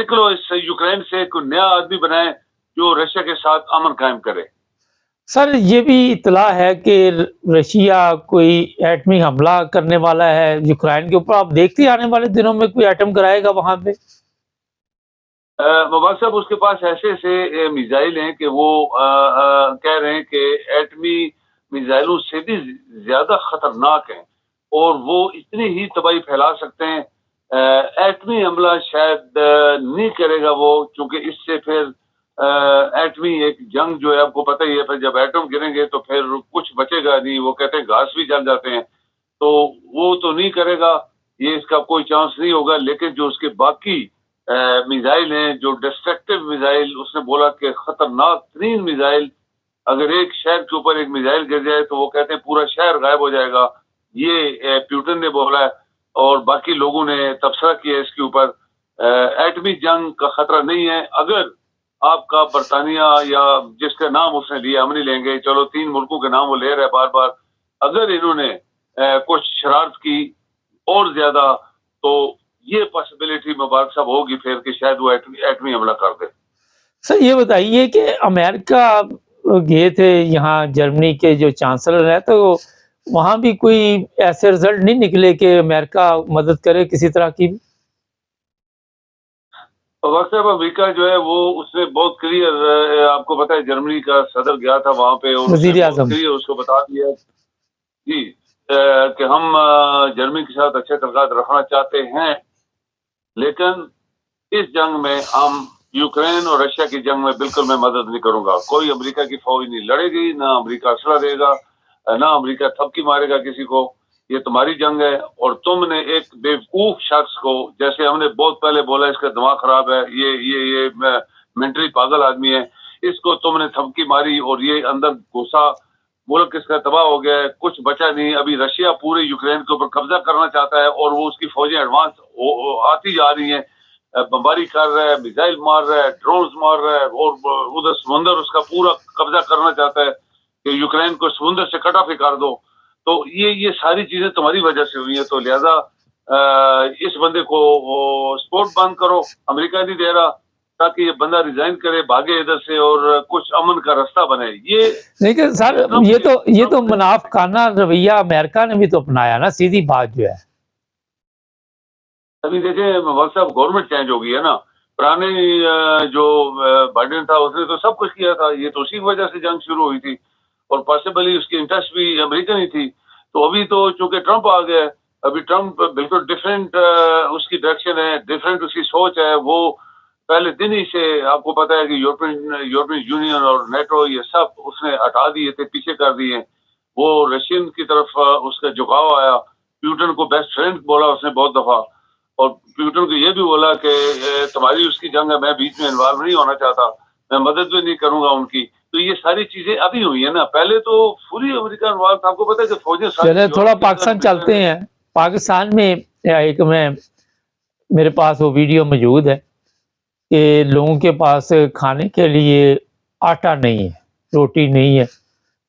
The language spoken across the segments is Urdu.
نکلو اس یوکرین سے، کوئی نیا آدمی بنائے جو رشیا کے ساتھ امن قائم کرے۔ سر یہ بھی اطلاع ہے کہ رشیا کوئی ایٹمی حملہ کرنے والا ہے یوکرائن کے اوپر، آپ دیکھتے ہیں آنے والے دنوں میں کوئی ایٹم کرائے گا وہاں پہ؟ مبارک صاحب اس کے پاس ایسے ایسے میزائل ہیں کہ وہ کہہ رہے ہیں کہ ایٹمی میزائلوں سے بھی زیادہ خطرناک ہیں اور وہ اتنی ہی تباہی پھیلا سکتے ہیں۔ ایٹمی حملہ شاید نہیں کرے گا وہ، چونکہ اس سے پھر ایٹمی ایک جنگ جو ہے آپ کو پتہ ہی ہے، پھر جب ایٹم گریں گے تو پھر کچھ بچے گا نہیں، وہ کہتے ہیں گھاس بھی جل جاتے ہیں، تو وہ تو نہیں کرے گا، یہ اس کا کوئی چانس نہیں ہوگا۔ لیکن جو اس کے باقی میزائل ہیں، جو ڈسٹرکٹیو میزائل، اس نے بولا کہ خطرناک ترین میزائل، اگر ایک شہر کے اوپر ایک میزائل گر جائے تو وہ کہتے ہیں پورا شہر غائب ہو جائے گا، یہ پیوٹن نے بولا ہے اور باقی لوگوں نے تبصرہ کیا اس کے اوپر۔ ایٹمی جنگ کا خطرہ نہیں ہے، اگر آپ کا برطانیہ یا جس کا نام اس نے لیا، ہم نہیں لیں گے، چلو 3 ملکوں کے نام وہ لے رہا ہے بار بار، اگر انہوں نے کچھ شرارت کی اور زیادہ تو یہ پاسبلٹی مبارک صاحب ہوگی پھر کہ شاید وہ ایٹمی حملہ کر دے۔ سر یہ بتائیے کہ امریکہ گئے تھے یہاں جرمنی کے جو چانسلر ہیں، تو وہاں بھی کوئی ایسے رزلٹ نہیں نکلے کہ امریکہ مدد کرے کسی طرح کی؟ وقت صاحب امریکہ جو ہے وہ اس نے بہت کلیئر، آپ کو پتا ہے جرمنی کا صدر گیا تھا وہاں پہ اور وزیر اعظم کلیئر اس کو بتا دیا جی کہ ہم جرمنی کے ساتھ اچھے تعلقات رکھنا چاہتے ہیں، لیکن اس جنگ میں ہم یوکرین اور رشیا کی جنگ میں بالکل میں مدد نہیں کروں گا۔ کوئی امریکہ کی فوج نہیں لڑے گی، نہ امریکہ اسلحہ دے گا، نہ امریکہ تھپکی مارے گا کسی کو، یہ تمہاری جنگ ہے۔ اور تم نے ایک بیوقوف شخص کو، جیسے ہم نے بہت پہلے بولا اس کا دماغ خراب ہے، یہ مینٹلی پاگل آدمی ہے، اس کو تم نے تھپکی ماری اور یہ اندر گھسا، ملک اس کا تباہ ہو گیا ہے، کچھ بچا نہیں۔ ابھی رشیا پورے یوکرین کے اوپر قبضہ کرنا چاہتا ہے اور وہ اس کی فوجیں ایڈوانس آتی جا رہی ہیں، بمباری کر رہا ہے، میزائل مار رہا ہے، ڈرونز مار رہا ہے، اور ادھر سمندر اس کا پورا قبضہ کرنا چاہتا ہے کہ یوکرین کو سمندر سے کٹ آف کر دو۔ تو یہ ساری چیزیں تمہاری وجہ سے ہوئی ہیں، تو لہذا اس بندے کو سپورٹ بند کرو، امریکہ نہیں دے رہا، تاکہ یہ بندہ ریزائن کرے، بھاگے ادھر سے اور کچھ امن کا راستہ بنے۔ یہ لیکن سر یہ تو منافقانہ رویہ امریکہ نے بھی تو اپنایا نا، سیدھی بات جو ہے۔ ابھی دیکھیں وقت صاحب گورنمنٹ چینج ہو گئی ہے نا، پرانے جو بائیڈن تھا اس نے تو سب کچھ کیا تھا، یہ تو اسی وجہ سے جنگ شروع ہوئی تھی اور پاسبلی اس کی انٹرسٹ بھی امریکہ نہیں تھی۔ تو ابھی تو چونکہ ٹرمپ آ گیا ہے، ابھی ٹرمپ بالکل ڈفرینٹ اس کی ڈائریکشن ہے، ڈفرینٹ اس کی سوچ ہے۔ وہ پہلے دن ہی سے آپ کو پتا ہے کہ یورپین یونین اور نیٹو یہ سب اس نے ہٹا دیے تھے، پیچھے کر دیے۔ وہ رشین کی طرف اس کا جھکاؤ آیا، پیوٹن کو بیسٹ فرینڈ بولا اس نے بہت دفعہ، اور پیوٹن کو یہ بھی بولا کہ تمہاری اس کی جنگ ہے، میں بیچ میں انوالو نہیں ہونا چاہتا، میں مدد بھی نہیں کروں گا ان کی۔ تو یہ ساری چیزیں ابھی ہوئی ہیں نا، پہلے تو فلی امریکہ انوالو تھا۔ آپ کو پتا ہے کہ فوجیں چلے تھوڑا پاکستان چلتے ہیں۔ پاکستان میں ایک میرے پاس وہ ویڈیو موجود ہے کہ لوگوں کے پاس کھانے کے لیے آٹا نہیں ہے، روٹی نہیں ہے۔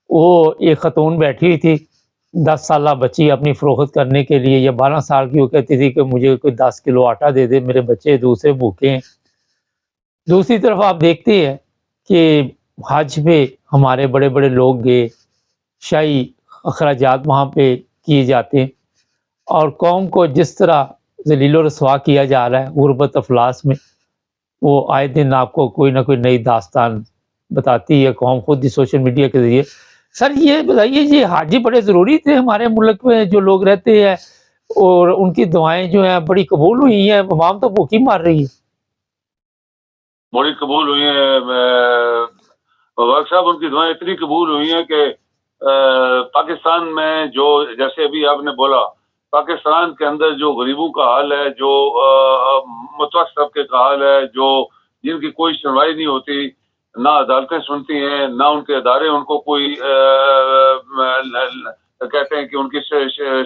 وہ ایک خاتون بیٹھی ہوئی تھی، 10 سالہ بچی اپنی فروخت کرنے کے لیے، یا 12 سال کی، وہ کہتی تھی کہ مجھے کوئی 10 کلو آٹا دے دے، میرے بچے دوسرے بھوکے ہیں۔ دوسری طرف آپ دیکھتے ہیں کہ حج پہ ہمارے بڑے بڑے لوگ گئے، شاہی اخراجات وہاں پہ کیے جاتے ہیں، اور قوم کو جس طرح ذلیل و رسوا کیا جا رہا ہے غربت افلاس میں، وہ آئے دن آپ کو کوئی نہ کوئی نئی داستان بتاتی ہے قوم خود ہی سوشل میڈیا کے ذریعے۔ سر یہ بتائیے، یہ حاجی بڑے ضروری تھے ہمارے ملک میں جو لوگ رہتے ہیں، اور ان کی دعائیں جو ہیں بڑی قبول ہوئی ہیں، عوام تو بھوکی مار رہی ہے۔ بڑی قبول ہوئی ہیں مبارک صاحب، ان کی دعائیں اتنی قبول ہوئی ہیں کہ پاکستان میں جو، جیسے ابھی آپ نے بولا، پاکستان کے اندر جو غریبوں کا حال ہے، جو متوسط طبقے کا حال ہے، جو جن کی کوئی سنوائی نہیں ہوتی، نہ عدالتیں سنتی ہیں، نہ ان کے ادارے ان کو کوئی کہتے ہیں کہ ان کی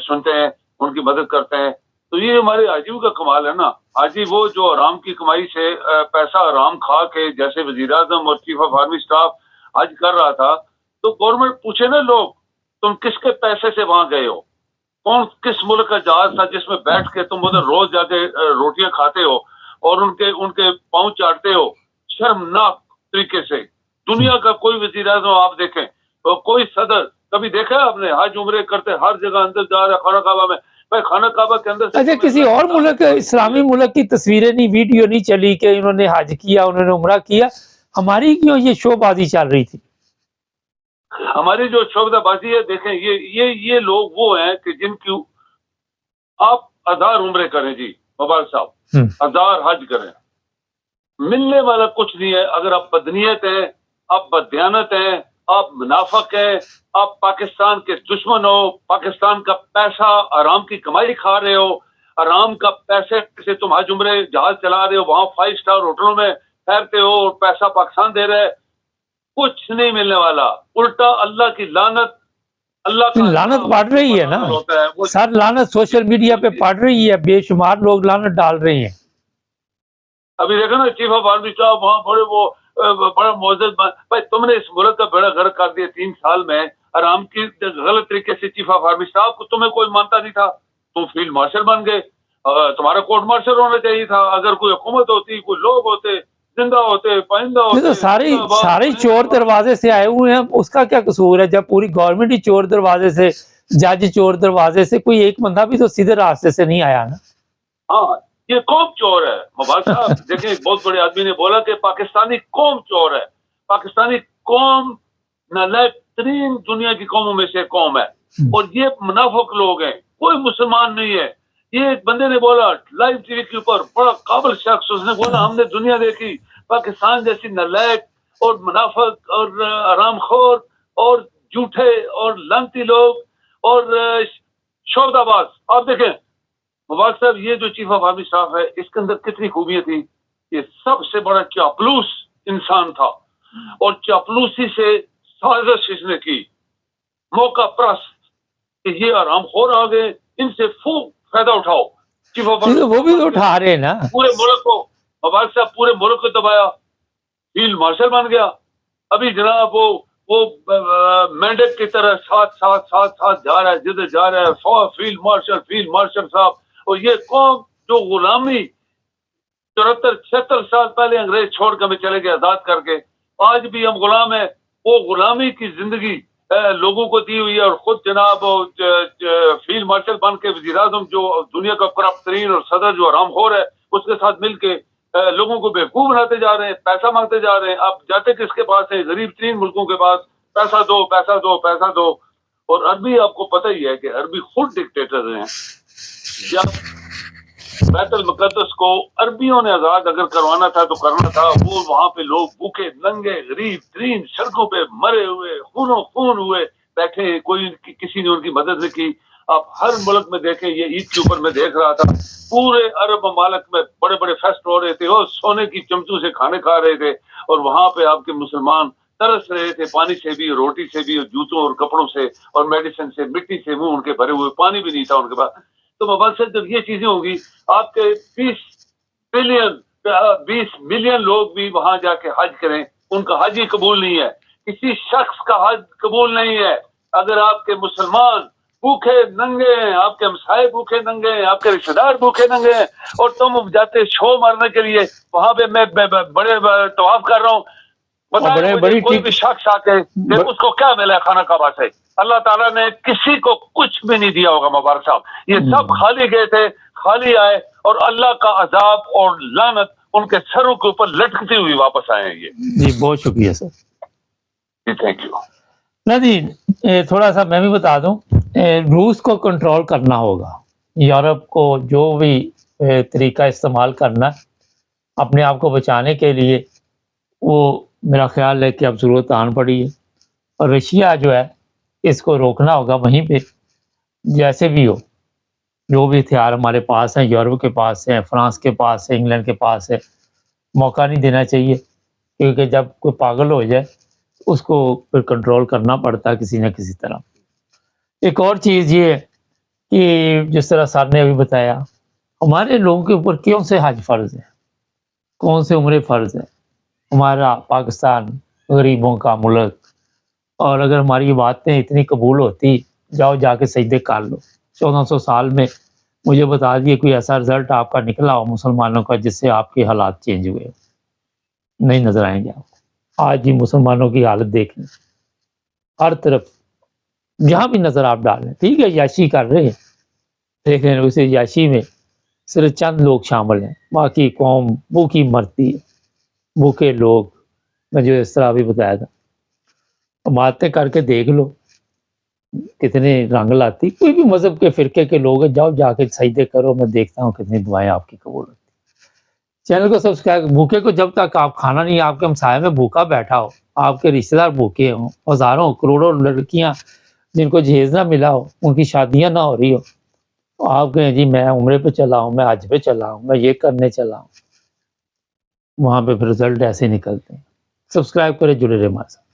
سنتے ہیں، ان کی مدد کرتے ہیں۔ تو یہ ہمارے حاجیوں کا کمال ہے نا۔ حاجی وہ جو آرام کی کمائی سے پیسہ آرام کھا کے، جیسے وزیر اعظم اور چیف آف آرمی اسٹاف حج کر رہا تھا، تو گورنمنٹ پوچھے نا لوگ، تم کس کے پیسے سے وہاں گئے ہو؟ کون کس ملک کا جہاز تھا جس میں بیٹھ کے تم ادھر روز جا کے روٹیاں کھاتے ہو؟ اور ان کے پاؤں چاٹتے ہو شرمناک طریقے سے. دنیا کا کوئی وزیر اعظم آپ دیکھیں, کوئی صدر کبھی دیکھا ہے آپ نے حج عمرے کرتے ہر جگہ اندر جا رہا ہے خانہ کعبہ میں؟ بھائی خانہ کعبہ کے اندر سے اچھا کسی اور ملک اسلامی ملک کی تصویریں نہیں, ویڈیو نہیں چلی کہ انہوں نے حج کیا, انہوں نے عمرہ کیا, ہماری کیوں یہ شو بازی چل رہی تھی؟ ہماری جو شوبدہ بازی ہے, دیکھیں یہ لوگ وہ ہیں کہ جن کی آپ 1000 عمرے کریں جی مبارک صاحب, 1000 حج کریں, ملنے والا کچھ نہیں ہے. اگر آپ بدنیت ہیں, آپ بددیانت ہیں, آپ منافق ہیں, آپ پاکستان کے دشمن ہو, پاکستان کا پیسہ حرام کی کمائی کھا رہے ہو, حرام کا پیسے سے تم حج عمرے جہاز چلا رہے ہو, وہاں 5 اسٹار ہوٹلوں میں ٹھہرتے ہو اور پیسہ پاکستان دے رہے, کچھ نہیں ملنے والا. الٹا اللہ کی لعنت, اللہ کا لعنت پڑ رہی ہے نا سر, لعنت سوشل میڈیا پہ پڑ رہی ہے, بے شمار لوگ لعنت ڈال رہے ہیں. ابھی دیکھو نا چیف آف آرمی صاحب وہاں بڑا معزز بھائی, تم نے اس ملک کا بیڑا غرق کر دیا 3 سال میں حرام کی غلط طریقے سے. چیف آف آرمی صاحب کو تمہیں کوئی مانتا نہیں تھا, تم فیلڈ مارشل بن گئے, تمہارا کورٹ مارشل ہونا چاہیے تھا. اگر کوئی حکومت ہوتی, کوئی لوگ ہوتے, زندہ ہوتے, پائندہ ہوتے, سارے چور دروازے سے آئے ہوئے ہیں, اس کا کیا قصور ہے؟ جب پوری گورنمنٹ ہی چور دروازے سے, جج چور دروازے سے, کوئی ایک بندہ بھی تو سیدھے راستے سے نہیں آیا نا. ہاں یہ قوم چور ہے مبارک صاحب. دیکھیں ایک بہت بڑے آدمی نے بولا کہ پاکستانی قوم چور ہے. پاکستانی قوم نالائق ترین دنیا کی قوموں میں سے قوم ہے, اور یہ منافق لوگ ہیں, کوئی مسلمان نہیں ہے. یہ ایک بندے نے بولا لائیو ٹی وی کے اوپر, بڑا قابل شخص, اس نے بولا ہم نے دنیا دیکھی, پاکستان جیسی نالائق اور منافق اور حرام خور اور جھوٹے اور لانتی لوگ اور شعبدہ باز. آپ دیکھیں مبارک صاحب, یہ جو چیف آف آرمی صاحب ہے, اس کے اندر کتنی خوبیاں تھی. یہ سب سے بڑا چاپلوس انسان تھا, اور چاپلوسی سے سازش اس نے کی, موقع پرست, کہ یہ آرام خور آ گئے, ان سے خوب فائدہ اٹھاؤ. چیف آف آرمی وہ بھی تو اٹھا رہے ہیں نا, پورے ملک کو مبارک صاحب, پورے ملک کو دبایا, فیلڈ مارشل بن گیا. ابھی جناب وہ مینڈیٹ کی طرح ساتھ جا رہا ہے, جدھر جا رہا ہے فیلڈ مارشل صاحب. اور یہ قوم جو غلامی 74-76 سال پہلے انگریز چھوڑ کے ہمیں چلے گئے آزاد کر کے, آج بھی ہم غلام ہیں. وہ غلامی کی زندگی لوگوں کو دی ہوئی ہے, اور خود جناب فیلڈ مارشل بن کے وزیر اعظم جو دنیا کا کرپٹ ترین اور صدر جو حرام خور ہے, اس کے ساتھ مل کے لوگوں کو بیوقوف بناتے جا رہے ہیں, پیسہ مانگتے جا رہے ہیں. آپ جاتے کس کے پاس ہیں؟ غریب ترین ملکوں کے پاس, پیسہ دو پیسہ دو پیسہ دو. اور عربی آپ کو پتہ ہی ہے کہ عربی خود ڈکٹیٹر ہیں. جب بیت المقدس کو عربیوں نے آزاد اگر کروانا تھا تو کرنا تھا, وہ وہاں پہ لوگ بھوکے ننگے غریب ترین سڑکوں پہ مرے ہوئے, خون ہوئے بیٹھے, کوئی کسی نے ان کی مدد نہیں کی. آپ ہر ملک میں دیکھیں, یہ عید کے اوپر میں دیکھ رہا تھا, پورے عرب ممالک میں بڑے بڑے فیسٹ ہو رہے تھے, اور سونے کی چمچوں سے کھانے کھا رہے تھے, اور وہاں پہ آپ کے مسلمان ترس رہے تھے, پانی سے بھی, روٹی سے بھی, اور جوتوں اور کپڑوں سے اور میڈیسن سے, مٹی سے منہ ان کے بھرے ہوئے, پانی بھی نہیں تھا ان کے پاس. تو مبارک صاحب جب یہ چیزیں ہوں گی, آپ کے 20 ملین لوگ بھی وہاں جا کے حج کریں, ان کا حج ہی قبول نہیں ہے, کسی شخص کا حج قبول نہیں ہے. اگر آپ کے مسلمان بھوکے ننگے ہیں, آپ کے ہمسائے بھوکے ننگے ہیں, آپ کے رشتے دار بھوکے ننگے ہیں, اور تم جاتے شو مارنے کے لیے وہاں پہ, میں بڑے طواف کر رہا ہوں, بتائیں کوئی بھی شخص آ کے اس کو کیا ملا خانہ کعبہ سے؟ اللہ تعالیٰ نے کسی کو کچھ بھی نہیں دیا ہوگا مبارک صاحب. یہ سب خالی گئے تھے, خالی آئے, اور اللہ کا عذاب اور لعنت ان کے سروں کے اوپر لٹکتی ہوئی واپس آئے ہیں. یہ جی بہت شکریہ سر. جی تھینک یو. نہ جی تھوڑا سا میں بھی بتا دوں, روس کو کنٹرول کرنا ہوگا, یورپ کو جو بھی طریقہ استعمال کرنا اپنے آپ کو بچانے کے لیے, وہ میرا خیال ہے کہ اب ضرورت آن پڑی ہے. اور رشیا جو ہے اس کو روکنا ہوگا وہیں پہ, جیسے بھی ہو, جو بھی ہتھیار ہمارے پاس ہیں, یورپ کے پاس ہیں, فرانس کے پاس ہے, انگلینڈ کے پاس ہے, موقع نہیں دینا چاہیے, کیونکہ جب کوئی پاگل ہو جائے اس کو پھر کنٹرول کرنا پڑتا ہے کسی نہ کسی طرح. ایک اور چیز یہ ہے کہ جس طرح سر نے ابھی بتایا, ہمارے لوگوں کے اوپر کیوں سے حج فرض ہے, کون سے عمرے فرض ہے؟ ہمارا پاکستان غریبوں کا ملک, اور اگر ہماری باتیں اتنی قبول ہوتی, جاؤ جا کے سجدے کر لو. 1400 سال میں مجھے بتا دیے کوئی ایسا رزلٹ آپ کا نکلا ہو مسلمانوں کا جس سے آپ کے حالات چینج ہوئے، نہیں نظر آئیں گے آپ کو۔ آج بھی مسلمانوں کی حالت دیکھ لیں، ہر طرف جہاں بھی نظر آپ ڈالیں، ٹھیک ہے یاشی کر رہے ہیں لیکن اسے یاشی میں صرف چند لوگ شامل ہیں، باقی قوم بھوکی مرتی ہے، بھوکے لوگ، میں جو اس طرح بھی بتایا تھا۔ باتیں کر کے دیکھ لو کتنے رنگ لاتی، کوئی بھی مذہب کے فرقے کے لوگ ہیں، جاؤ جا کے سجدے کرو، میں دیکھتا ہوں کتنی دعائیں آپ کی قبول ہوتی۔ چینل کو سبسکرائب، بھوکے کو جب تک آپ کھانا نہیں، آپ کے ہمسائے میں بھوکا بیٹھا ہو، آپ کے رشتہ دار بھوکے ہوں، ہزاروں کروڑوں لڑکیاں جن کو جہیز نہ ملا ہو، ان کی شادیاں نہ ہو رہی ہو، تو آپ کہیں جی میں عمرے پہ چلا ہوں، میں حج پہ چلا ہوں، میں یہ کرنے چلا ہوں، وہاں پہ پھر رزلٹ ایسے نکلتے ہیں۔ سبسکرائب کرے، جڑے رہے ہمارے ساتھ۔